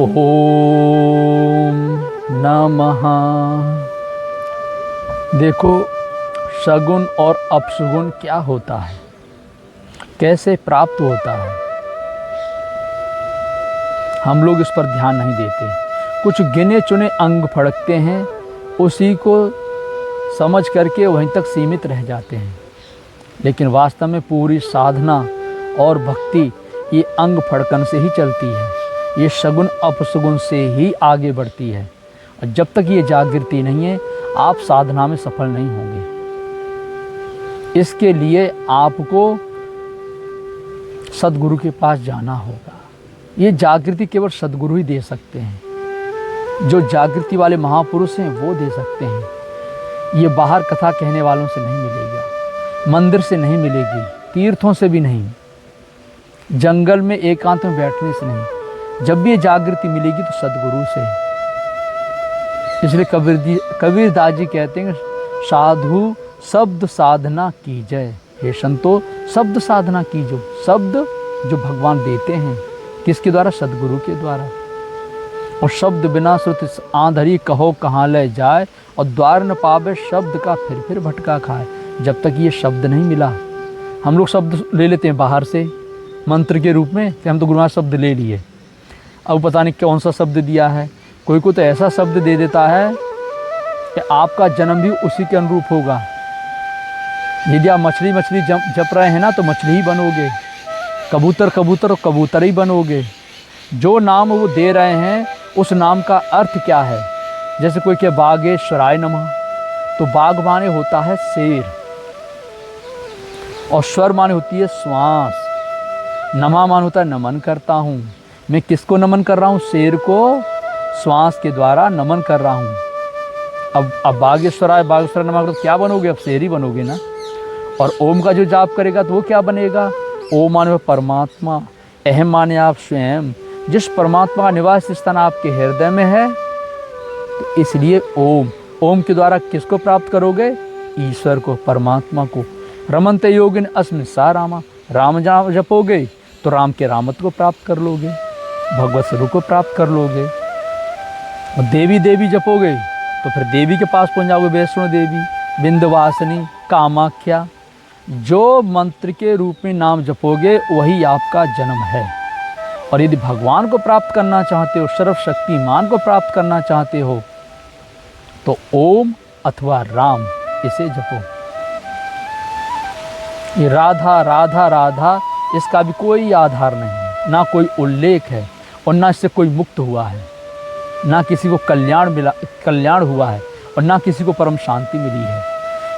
ओम नमः। देखो सगुण और अपसगुण क्या होता है, कैसे प्राप्त होता है, हम लोग इस पर ध्यान नहीं देते। कुछ गिने चुने अंग फड़कते हैं, उसी को समझ करके वहीं तक सीमित रह जाते हैं। लेकिन वास्तव में पूरी साधना और भक्ति ये अंग फड़कन से ही चलती है, ये सगुण अपसगुण से ही आगे बढ़ती है। और जब तक ये जागृति नहीं है, आप साधना में सफल नहीं होंगे। इसके लिए आपको सद्गुरु के पास जाना होगा। ये जागृति केवल सद्गुरु ही दे सकते हैं। जो जागृति वाले महापुरुष हैं वो दे सकते हैं। ये बाहर कथा कहने वालों से नहीं मिलेगा, मंदिर से नहीं मिलेगी, तीर्थों से भी नहीं, जंगल में एकांत में बैठने से नहीं। जब भी ये जागृति मिलेगी तो सद्गुरु से। इसलिए कबीरदास जी कहते हैं, साधु शब्द साधना कीजय। हे संतो शब्द साधना कीजो। शब्द जो भगवान देते हैं, किसके द्वारा? सद्गुरु के द्वारा। और शब्द बिना श्रुति आंधरी कहो कहाँ ले जाए, और द्वार न पावे शब्द का फिर भटका खाए। जब तक ये शब्द नहीं मिला, हम लोग शब्द ले लेते हैं बाहर से मंत्र के रूप में कि हम तो गुरु महाराज शब्द ले लिए, अब पता नहीं कौन सा शब्द दिया है। कोई को तो ऐसा शब्द दे देता है कि आपका जन्म भी उसी के अनुरूप होगा। यदि आप मछली जप रहे हैं ना, तो मछली ही बनोगे, कबूतर और कबूतर ही बनोगे। जो नाम वो दे रहे हैं उस नाम का अर्थ क्या है? जैसे कोई कहे बागेश्वराय नमः, तो बाघ माने होता है शेर, और स्वर माने होती है श्वास, नमा मान होता है नमन करता हूँ। मैं किसको नमन कर रहा हूँ? शेर को श्वास के द्वारा नमन कर रहा हूँ। अब बागेश्वराय नमः तो क्या बनोगे? अब शेर ही बनोगे ना। और ओम का जो जाप करेगा तो वो क्या बनेगा? ओम माने परमात्मा, अहम माने आप स्वयं। जिस परमात्मा का निवास स्थान आपके हृदय में है, तो इसलिए ओम के द्वारा किसको प्राप्त करोगे? ईश्वर को, परमात्मा को। रमन्ते योगिन अस्मिन् सा रामा, राम जपोगे तो राम के रामत्व को प्राप्त कर लोगे, भगवत स्वरूप को प्राप्त कर लोगे। और देवी जपोगे तो फिर देवी के पास पहुंच जाओगे, वैष्णो देवी, विंध्यवासिनी, कामाख्या। जो मंत्र के रूप में नाम जपोगे वही आपका जन्म है। और यदि भगवान को प्राप्त करना चाहते हो, सर्वशक्तिमान को प्राप्त करना चाहते हो, तो ओम अथवा राम इसे जपो। ये राधा राधा राधा, इसका भी कोई आधार नहीं है, ना कोई उल्लेख है, और ना इससे कोई मुक्त हुआ है, ना किसी को कल्याण हुआ है, और ना किसी को परम शांति मिली है।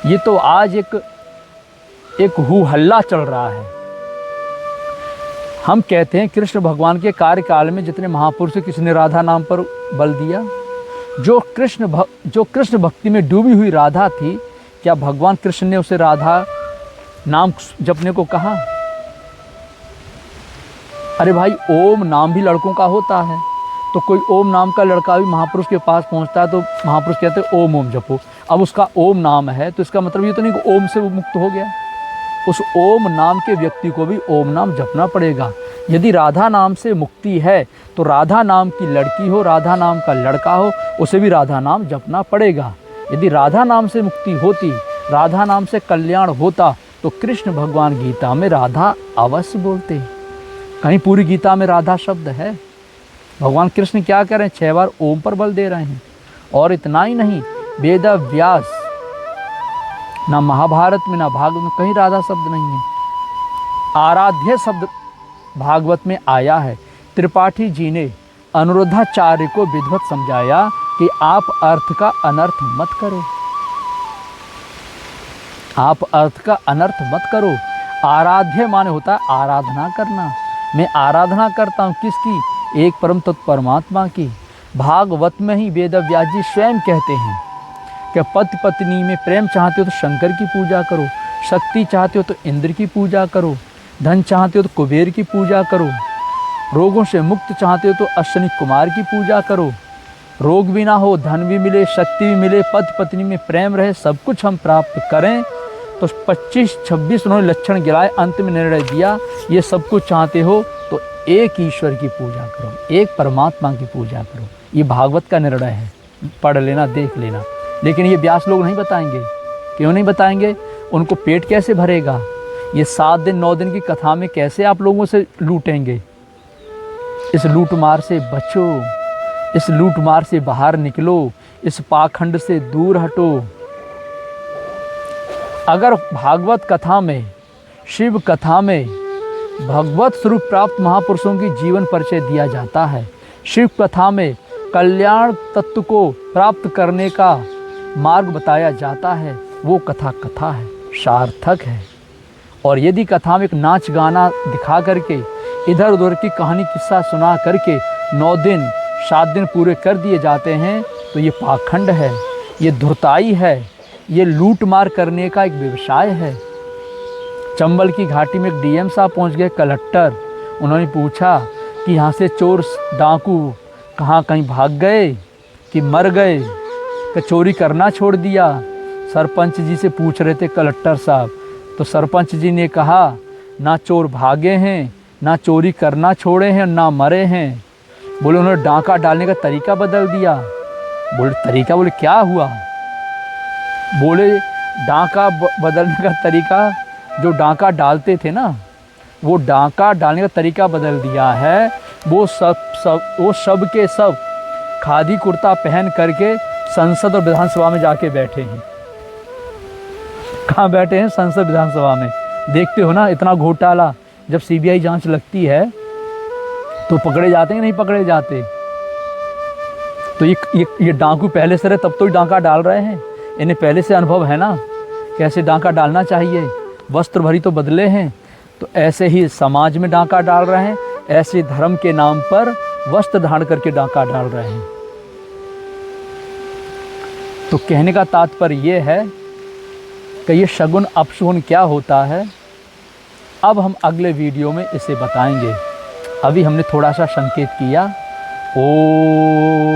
ये तो आज एक हू हल्ला चल रहा है। हम कहते हैं कृष्ण भगवान के कार्यकाल में जितने महापुरुष, किसने राधा नाम पर बल दिया? जो कृष्ण भक्ति में डूबी हुई राधा थी, क्या भगवान कृष्ण ने उसे राधा नाम जपने को कहा? अरे भाई, ओम नाम भी लड़कों का होता है, तो कोई ओम नाम का लड़का भी महापुरुष के पास पहुंचता है तो महापुरुष कहते हैं ओम जपो। अब उसका ओम नाम है तो इसका मतलब ये तो नहीं कि ओम से वो मुक्त हो गया। उस ओम नाम के व्यक्ति को भी ओम नाम जपना पड़ेगा। यदि राधा नाम से मुक्ति है तो राधा नाम की लड़की हो, राधा नाम का लड़का हो, उसे भी राधा नाम जपना पड़ेगा। यदि राधा नाम से मुक्ति होती, राधा नाम से कल्याण होता, तो कृष्ण भगवान गीता में राधा अवश्य बोलते। कहीं पूरी गीता में राधा शब्द है? भगवान कृष्ण क्या कर रहे हैं? 6 बार ओम पर बल दे रहे हैं। और इतना ही नहीं, वेद व्यास, ना महाभारत में ना भागवत में कहीं राधा शब्द नहीं है। आराध्य शब्द भागवत में आया है। त्रिपाठी जी ने अनुरुद्धाचार्य को विधिवत समझाया कि आप अर्थ का अनर्थ मत करो, आप अर्थ का अनर्थ मत करो। आराध्य माने होता है आराधना करना। मैं आराधना करता हूँ किसकी? एक परम तत्व परमात्मा की। भागवत में ही वेद व्यास जी स्वयं कहते हैं कि पति पत्नी में प्रेम चाहते हो तो शंकर की पूजा करो, शक्ति चाहते हो तो इंद्र की पूजा करो, धन चाहते हो तो कुबेर की पूजा करो, रोगों से मुक्त चाहते हो तो अश्विनी कुमार की पूजा करो। रोग भी ना हो, धन भी मिले, शक्ति भी मिले, पति पत्नी में प्रेम रहे, सब कुछ हम प्राप्त करें, तो 25-26 उन्होंने लक्षण गिराए। अंत में निर्णय दिया, ये सब कुछ चाहते हो तो एक ईश्वर की पूजा करो, एक परमात्मा की पूजा करो। ये भागवत का निर्णय है, पढ़ लेना, देख लेना। लेकिन ये व्यास लोग नहीं बताएंगे। क्यों नहीं बताएंगे? उनको पेट कैसे भरेगा? ये 7 दिन 9 दिन की कथा में कैसे आप लोगों से लूटेंगे? इस लूटमार से बचो, इस लूटमार से बाहर निकलो, इस पाखंड से दूर हटो। अगर भागवत कथा में, शिव कथा में भगवत स्वरूप प्राप्त महापुरुषों की जीवन परिचय दिया जाता है, शिव कथा में कल्याण तत्व को प्राप्त करने का मार्ग बताया जाता है, वो कथा कथा है, सार्थक है। और यदि कथा में एक नाच गाना दिखा करके, इधर उधर की कहानी किस्सा सुना करके 9 दिन 7 दिन पूरे कर दिए जाते हैं, तो ये पाखंड है, ये धुरताई है, ये लूट मार करने का एक व्यवसाय है। चंबल की घाटी में एक डीएम साहब पहुंच गए, कलेक्टर। उन्होंने पूछा कि यहाँ से चोर डाकू कहाँ कहीं भाग गए कि मर गए, कि चोरी करना छोड़ दिया। सरपंच जी से पूछ रहे थे कलेक्टर साहब, तो सरपंच जी ने कहा ना चोर भागे हैं, ना चोरी करना छोड़े हैं, ना मरे हैं। बोले उन्होंने डाका डालने का तरीका बदल दिया। बोले तरीका? बोले क्या हुआ? बोले डाका बदलने का तरीका, जो डाका डालते थे ना, वो डाका डालने का तरीका बदल दिया है। वो सब के सब खादी कुर्ता पहन करके संसद और विधानसभा में जाके बैठे हैं। कहाँ बैठे हैं? संसद विधानसभा में। देखते हो ना इतना घोटाला। जब सीबीआई जांच लगती है तो पकड़े जाते हैं, नहीं पकड़े जाते? तो ये डाकू पहले से रहे, तब तो डाका डाल रहे हैं। इन्हें पहले से अनुभव है ना कैसे डाका डालना चाहिए। वस्त्र भरी तो बदले हैं। तो ऐसे ही समाज में डाका डाल रहे हैं, ऐसे धर्म के नाम पर वस्त्र धारण करके डाका डाल रहे हैं। तो कहने का तात्पर्य ये है कि ये शगुन अपशगुन क्या होता है, अब हम अगले वीडियो में इसे बताएंगे। अभी हमने थोड़ा सा संकेत किया। ओ